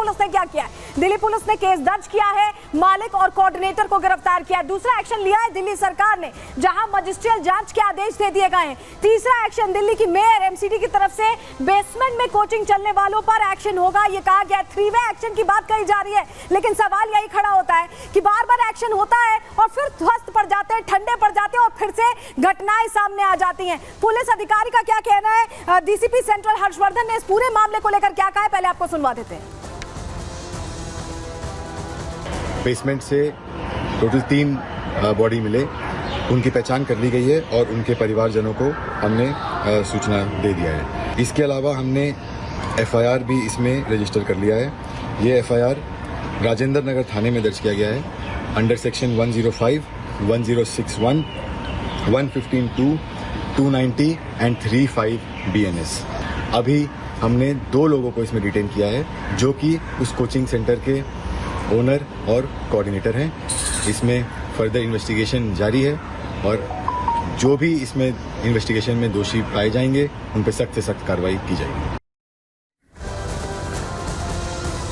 Police ने क्या किया है? दिल्ली पुलिस ने केस दर्ज किया है, मालिक और कोऑर्डिनेटर को गिरफ्तार किया है। दूसरा एक्शन लिया है दिल्ली सरकार ने, जहां मजिस्ट्रियल जांच के आदेश दे दिए गए हैं। तीसरा एक्शन दिल्ली की मेयर एमसीडी की तरफ से बेसमेंट में कोचिंग चलने वालों पर एक्शन होगा, ये कहा गया। 3 वे एक्शन की बात कही जा रही है, लेकिन सवाल यही खड़ा होता है कि बार बार एक्शन होता है और फिर ध्वस्त पड़ जाते हैं, ठंडे पड़ जाते हैं और फिर से घटनाएं सामने आ जाती हैं। पुलिस अधिकारी का क्या कहना है? डीसीपी सेंट्रल हर्षवर्धन ने इस पूरे मामले को लेकर क्या कहा है, पहले आपको सुनवा देते हैं। बेसमेंट से टोटल 3 बॉडी मिले, उनकी पहचान कर ली गई है और उनके परिवारजनों को हमने सूचना दे दिया है। इसके अलावा हमने एफआईआर भी इसमें रजिस्टर कर लिया है। ये एफआईआर राजेंद्र नगर थाने में दर्ज किया गया है अंडर सेक्शन 105, 1061, 115(2), 290 एंड 35 BNS। अभी हमने 2 लोगों को इसमें डिटेन किया है, जो कि उस कोचिंग सेंटर के ओनर और कोऑर्डिनेटर हैं। इसमें फर्दर इन्वेस्टिगेशन जारी है और जो भी इसमें इन्वेस्टिगेशन में दोषी पाए जाएंगे उन पर सख्त से सख्त कार्रवाई की जाएगी।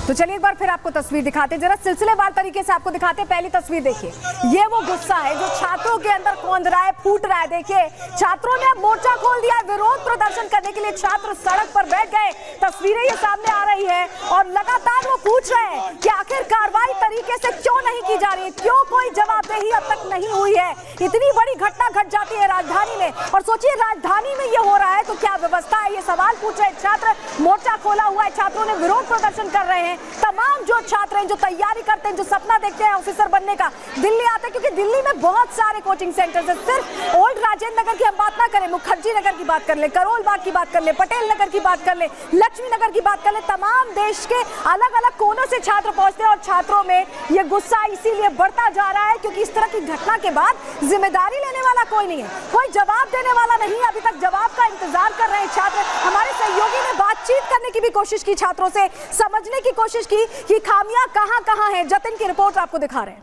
तो चलिए एक बार फिर आपको तस्वीर दिखाते हैं, जरा सिलसिलेवार तरीके से आपको दिखाते हैं। पहली तस्वीर देखिए, ये वो गुस्सा है जो छात्रों के अंदर कौंध रहा है, फूट रहा है। देखिए, छात्रों ने अब मोर्चा खोल दिया है, विरोध प्रदर्शन करने के लिए छात्र सड़क पर बैठ गए। तस्वीरें ये सामने आ रही है और लगातार वो पूछ रहे हैं कि आखिर कार्रवाई तरीके से क्यों नहीं की जा रही है, क्यों कोई जवाबदेही अब तक नहीं हुई है। इतनी बड़ी घटना घट जाती है राजधानी में, और सोचिए राजधानी में ये हो रहा है तो क्या व्यवस्था है, ये सवाल पूछ रहे छात्र। मोर्चा खोला हुआ है, छात्रों ने विरोध प्रदर्शन कर रहे हैं। तमाम जो छात्र हैं, जो तैयारी करते हैं, जो सपना देखते हैं ऑफिसर बनने का, दिल्ली आते हैं, क्योंकि दिल्ली में बहुत सारे कोचिंग सेंटर्स हैं। सिर्फ ओल्ड राजेंद्र नगर की हम बात ना करें, मुखर्जी नगर की बात कर ले, करोल बाग की बात कर ले, पटेल नगर की बात कर ले, लक्ष्मी नगर की बात कर ले, तमाम देश के अलग अलग कोनों से छात्र पहुंचते हैं। और छात्रों में ये गुस्सा इसीलिए बढ़ता जा रहा है क्योंकि इस तरह की घटना के बाद जिम्मेदारी लेने वाला कोई नहीं है, कोई जवाब देने वाला नहीं है। अभी तक जवाब का इंतजार कर रहे हैं छात्र। हमारे सहयोगी ने बातचीत करने की भी कोशिश की, छात्रों से समझने की कोशिश की कि खामियां कहां हैं। जतिन की रिपोर्ट आपको दिखा रहे हैं।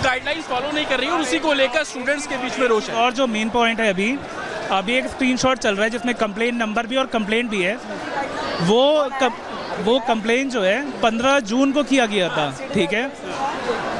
गाइडलाइंस फॉलो नहीं कर रही है और उसी को लेकर स्टूडेंट्स के बीच में रोष है। और जो मेन पॉइंट है, अभी एक स्क्रीनशॉट चल रहा है जिसमें कंप्लेंट नंबर भी और कंप्लेंट भी है। वो कंप्लेंट जो है 15 जून को किया गया था, ठीक है।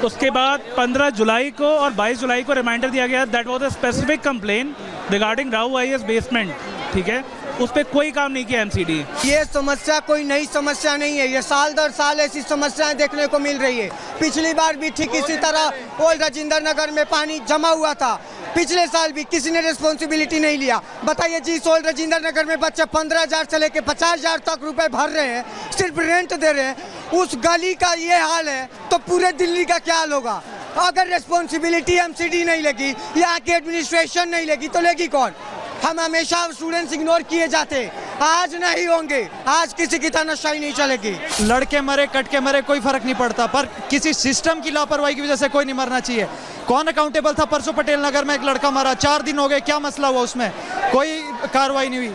उसके बाद 15 जुलाई को और 22 जुलाई को रिमाइंडर दिया गया। That was a specific complaint regarding Rau IAS basement, ठीक है। उस पर कोई काम नहीं किया एमसीडी। ये समस्या कोई नई समस्या नहीं है, ये साल दर साल ऐसी समस्याएं देखने को मिल रही है। पिछली बार भी ठीक इसी तरह ओल्ड राजेंद्र नगर में पानी जमा हुआ था, पिछले साल भी किसी ने रिस्पॉन्सिबिलिटी नहीं लिया। बताइए जी, ओल्ड राजेंद्र नगर में बच्चे 15,000 से लेके 50,000 तक रुपए भर रहे हैं, सिर्फ रेंट दे रहे हैं। उस गली का ये हाल है तो पूरे दिल्ली का क्या हाल होगा? अगर रिस्पॉन्सिबिलिटी एमसीडी नहीं लेगी, यहाँ की एडमिनिस्ट्रेशन नहीं लेगी, तो लेगी कौन? हम हमेशा स्टूडेंट्स इग्नोर किए जाते, आज नहीं होंगे, आज किसी की तानाशाही नहीं चलेगी। लड़के मरे कट के मरे कोई फर्क नहीं पड़ता, पर किसी सिस्टम की लापरवाही की वजह से कोई नहीं मरना चाहिए। कौन अकाउंटेबल था? परसों पटेल नगर में एक लड़का मरा, 4 दिन हो गए, क्या मसला हुआ उसमें? कोई कार्रवाई नहीं हुई।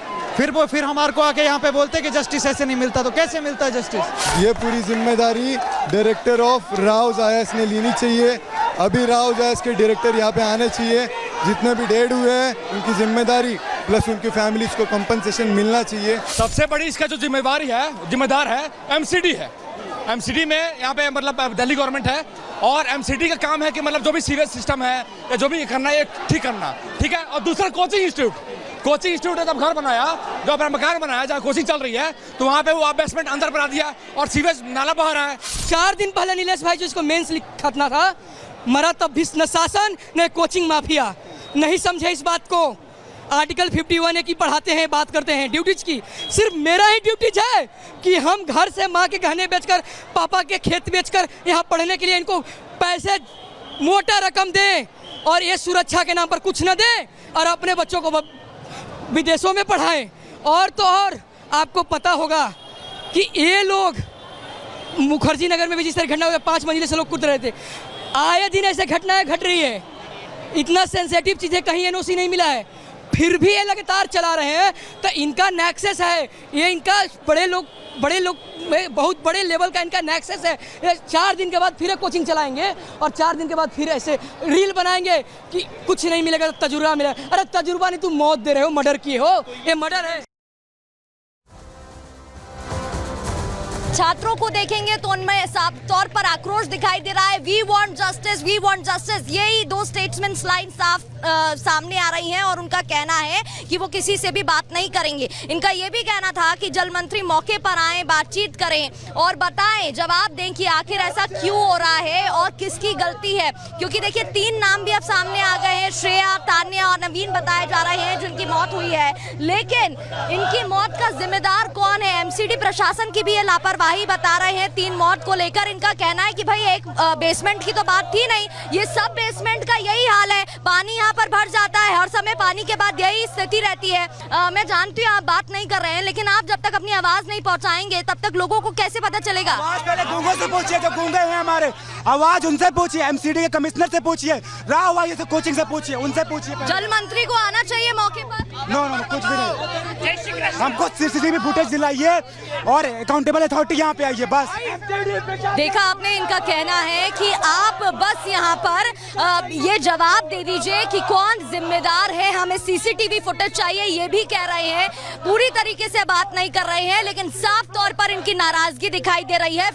फिर हमारे को आके यहाँ पे बोलते कि जस्टिस ऐसे नहीं मिलता, तो कैसे मिलता है जस्टिस? ये पूरी जिम्मेदारी डायरेक्टर ऑफ राउज IAS ने लेनी चाहिए। अभी राउज IAS के डायरेक्टर यहाँ पे आने चाहिए। जितने भी डेड हुए हैं उनकी जिम्मेदारी प्लस उनकी फैमिलीज को कंपनसेशन मिलना चाहिए। सबसे बड़ी इसका जो जिम्मेदार है एमसीडी है। एमसीडी में यहाँ पे मतलब दिल्ली गवर्नमेंट है और एमसीडी का काम है कि मतलब जो भी सीवेज सिस्टम है या जो भी करना है ठीक करना, ठीक है। और दूसरा कोचिंग इंस्टीट्यूट ने जब घर बनाया, जो अपना मकान बनाया जहाँ कोचिंग चल रही है, तो वहाँ पे वो बेसमेंट अंदर बना दिया और सीवेज नाला बहा रहा है। 4 दिन पहले नीलेश भाई जिसको मेंस खतना था, मरा तब भी न शासन न कोचिंग माफिया नहीं समझे इस बात को। आर्टिकल 51A की पढ़ाते हैं, बात करते हैं ड्यूटीज की। सिर्फ मेरा ही ड्यूटीज है कि हम घर से माँ के गहने बेचकर, पापा के खेत बेचकर यहाँ पढ़ने के लिए इनको पैसे मोटा रकम दें और ये सुरक्षा के नाम पर कुछ न दें और अपने बच्चों को विदेशों में पढ़ाएं। और तो और आपको पता होगा कि ये लोग मुखर्जी नगर में भी जिस तरह घटना हुई, 5 मंजिले से लोग कूद रहे थे, आए दिन ऐसे घटनाएं घट रही है। इतना सेंसिटिव चीज़ें कहीं एनओसी नहीं मिला है, फिर भी ये लगातार चला रहे हैं। तो इनका नेक्सस है, ये इनका बड़े लोग बहुत बड़े लेवल का इनका नेक्सस है। ये 4 दिन के बाद फिर कोचिंग चलाएंगे और 4 दिन के बाद फिर ऐसे रील बनाएंगे कि कुछ नहीं मिलेगा तो तजुर्बा मिलेगा। अरे तजुर्बा नहीं, तुम मौत दे रहे हो, मर्डर किए हो, ये मर्डर है। छात्रों को देखेंगे तो उनमें साफ तौर पर आक्रोश दिखाई दे रहा है। We want justice, we want justice, यही दो स्टेट्समैन लाइन सामने आ रही हैं और उनका कहना है कि वो किसी से भी बात नहीं करेंगे। इनका ये भी कहना था कि जल मंत्री मौके पर आए, बातचीत करें और बताएं, जवाब दें कि आखिर ऐसा क्यों हो रहा है और किसकी गलती है। क्योंकि देखिए 3 नाम भी अब सामने आ गए हैं, श्रेया, तान्या और नवीन बताए जा रहे हैं जिनकी मौत हुई है, लेकिन इनकी मौत का जिम्मेदार कौन है? एमसीडी प्रशासन की भी ये लापरवाही बता रहे हैं 3 मौत को लेकर। इनका कहना है कि भाई एक बेसमेंट की तो बात थी नहीं, ये सब बेसमेंट का यही हाल है, पानी यहाँ पर भर जाता है, हर समय पानी के बाद यही स्थिति रहती है। मैं जानती हूँ आप बात नहीं कर रहे हैं, लेकिन आप जब तक अपनी आवाज नहीं पहुँचाएंगे तब तक लोगों को कैसे पता चलेगा? आवाज पहले गूंगों से पूछिए, जो गूंगे हैं हमारे, आवाज उनसे पूछिए, एमसीडी के कमिश्नर से पूछिए, राव आई से कोचिंग से पूछिए, उनसे पूछिए। जल मंत्री को आना चाहिए मौके पर। नो, कुछ भी नहीं, हमको सीसीटीवी फुटेज दिलाइए और अकाउंटेबल अथॉरिटी यहाँ पे आइए बस। देखा आपने, इनका कहना है कि आप बस यहाँ पर ये जवाब दे दीजिए कि कौन जिम्मेदार है, हमें सीसीटीवी फुटेज चाहिए, ये भी कह रहे हैं। पूरी तरीके से बात नहीं कर रहे हैं, लेकिन साफ तौर पर इनकी नाराजगी दिखाई दे रही है।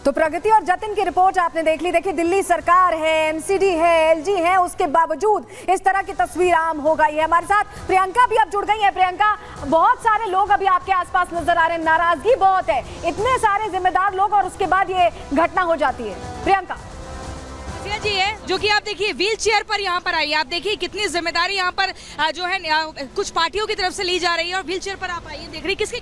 तो प्रगति और जतिन की रिपोर्ट आपने देख ली। देखिए दिल्ली सरकार है, एमसीडी है, एलजी है, उसके बावजूद इस तरह की तस्वीर आम हो गई है। हमारे साथ प्रियंका भी अब जुड़ गई है। प्रियंका, बहुत सारे लोग अभी आपके आसपास नजर आ रहे हैं, नाराजगी बहुत है, इतने सारे जिम्मेदार लोग और उसके बाद ये घटना हो जाती है। प्रियंका जी है जो कि आप देखिए व्हील चेयर पर यहाँ पर आई है, आप देखिए कितनी जिम्मेदारी यहाँ पर जो है कुछ पार्टियों की तरफ से ली जा रही है और व्हील चेयर पर आप आई है, देख रही किसकी?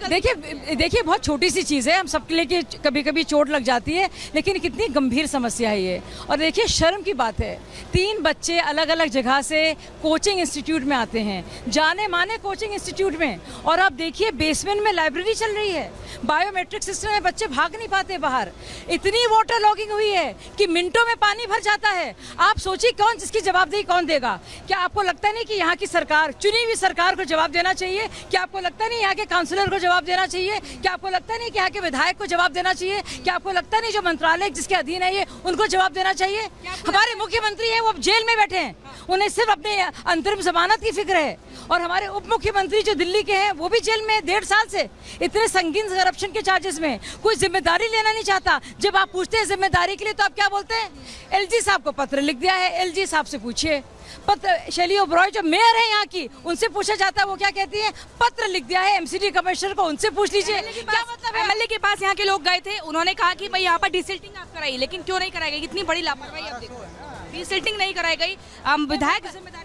देखिए बहुत छोटी सी चीज़ है, हम सबके लिए कभी कभी चोट लग जाती है, लेकिन कितनी गंभीर समस्या है ये। और देखिए शर्म की बात है, 3 बच्चे अलग अलग जगह से कोचिंग इंस्टीट्यूट में आते हैं, जाने माने कोचिंग इंस्टीट्यूट में, और आप देखिए बेसमेंट में लाइब्रेरी चल रही है, बायोमेट्रिक सिस्टम में बच्चे भाग नहीं पाते बाहर, इतनी वाटर लॉगिंग हुई है कि मिनटों में पानी भर जाता है। आप सोचिए कौन, जिसकी जवाबदेही कौन देगा? क्या आपको लगता नहीं कि यहाँ की सरकार, चुनी हुई सरकार को जवाब देना चाहिए? क्या आपको लगता नहीं यहाँ के काउंसलर को जवाब देना चाहिए? क्या आपको लगता नहीं कि यहाँ के विधायक को जवाब देना चाहिए? क्या आपको लगता नहीं जो मंत्रालय जिसके अधीन है ये, उनको जवाब देना चाहिए? हमारे मुख्यमंत्री है वो अब जेल में बैठे हैं, उन्हें सिर्फ अपने अंतरिम जमानत की फिक्र है, और हमारे उप मुख्यमंत्री जो दिल्ली के हैं वो भी जेल में 1.5 साल से, इतने संगीन करप्शन के चार्जेस में। कोई जिम्मेदारी लेना नहीं चाहता। जब आप पूछते हैं जिम्मेदारी के लिए तो आप क्या बोलते हैं? एलजी साहब को पत्र लिख दिया है, एलजी साहब से पूछिए। पत्र शैली ओबरॉय जो मेयर है यहाँ की, उनसे पूछा जाता है, वो क्या कहती है? पत्र लिख दिया है एमसीडी कमिश्नर को, उनसे पूछ लीजिए। क्या मतलब? एमएलए के पास यहाँ के लोग गए थे, उन्होंने कहा कि भाई यहाँ पर डिसिल्टिंग आप कराइए, लेकिन क्यों नहीं कराई गई? कितनी बड़ी लापरवाही आप देखो, डिसिल्टिंग नहीं कराई गई, विधायक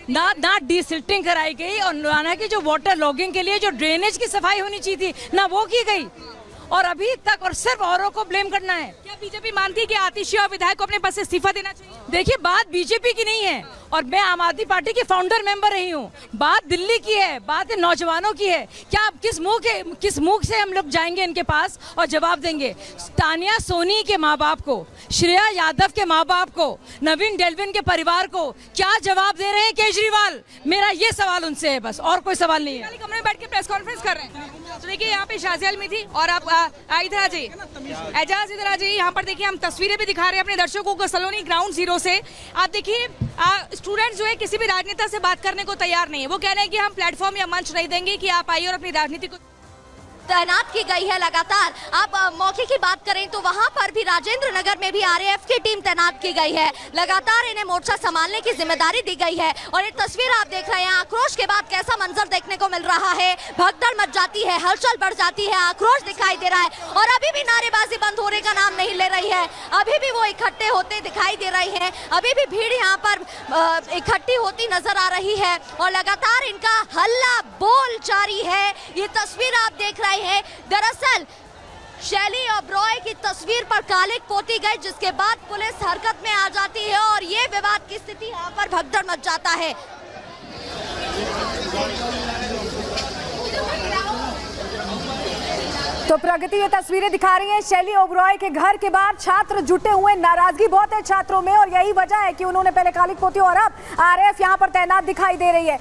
ना डिसिल्टिंग कराई गई, और ना कि जो वाटर लॉगिंग के लिए जो ड्रेनेज की सफाई होनी चाहिए थी ना वो की गई, और अभी तक और सिर्फ औरों को ब्लेम करना है। क्या बीजेपी मानती है कि आतिशी और विधायक को अपने पद से इस्तीफा देना चाहिए? देखिए बात बीजेपी की नहीं है, और मैं आम आदमी पार्टी की फाउंडर मेंबर रही हूँ, बात दिल्ली की है, बात नौजवानों की है। क्या आप किस मुंह से हम लोग जाएंगे इनके पास और जवाब देंगे? तानिया सोनी के माँ बाप को, श्रेया यादव के माँ बाप को, नवीन डेल्विन के परिवार को क्या जवाब दे रहे हैं केजरीवाल? मेरा ये सवाल उनसे है बस, और कोई सवाल नहीं है। कमरे में बैठ के प्रेस कॉन्फ्रेंस कर रहे हैं। तो देखिए यहाँ पे शाजिया अलमी थी, और आप इधर आ जाइए, एजाज इधर आ जाइए। यहाँ पर देखिए हम तस्वीरें भी दिखा रहे हैं अपने दर्शकों को सलोनी ग्राउंड जीरो से। आप देखिए स्टूडेंट्स जो है किसी भी राजनेता से बात करने को तैयार नहीं है, वो कह रहे हैं कि हम प्लेटफॉर्म या मंच नहीं देंगे कि आप आइए और अपनी राजनीति को तैनात की गई है लगातार। आप मौके की बात करें तो वहां पर भी राजेंद्र नगर में भी आरएएफ की टीम तैनात की गई है, लगातार इन्हें मोर्चा संभालने की जिम्मेदारी दी गई है। और ये तस्वीर आप देख रहे हैं, आक्रोश के बाद कैसा मंजर देखने को मिल रहा है, भगदड़ मच जाती है, हलचल बढ़ जाती है, आक्रोश दिखाई दे रहा है, और अभी भी नारेबाजी बंद होने का नाम नहीं ले रही है। अभी भी वो इकट्ठे होते दिखाई दे रही है, अभी भी भीड़ यहाँ पर इकट्ठी होती नजर आ रही है, और लगातार इनका हल्ला बोल जारी है। ये तस्वीर आप देख रहे हैं, दरअसल शैली ओबरॉय की तस्वीर पर कालिक पोती गई, जिसके बाद पुलिस हरकत में आ जाती है और ये विवाद की स्थिति यहाँ पर भगदड़ मच जाता है। तो प्रगति ये तस्वीरें दिखा रही हैं शैली ओबरॉय के घर के बाहर छात्र जुटे हुए, नाराजगी बहुत है छात्रों में, और यही वजह है कि उन्होंने पहले कालिक पोती और अब आरएएफ यहां पर तैनात दिखाई दे रही है।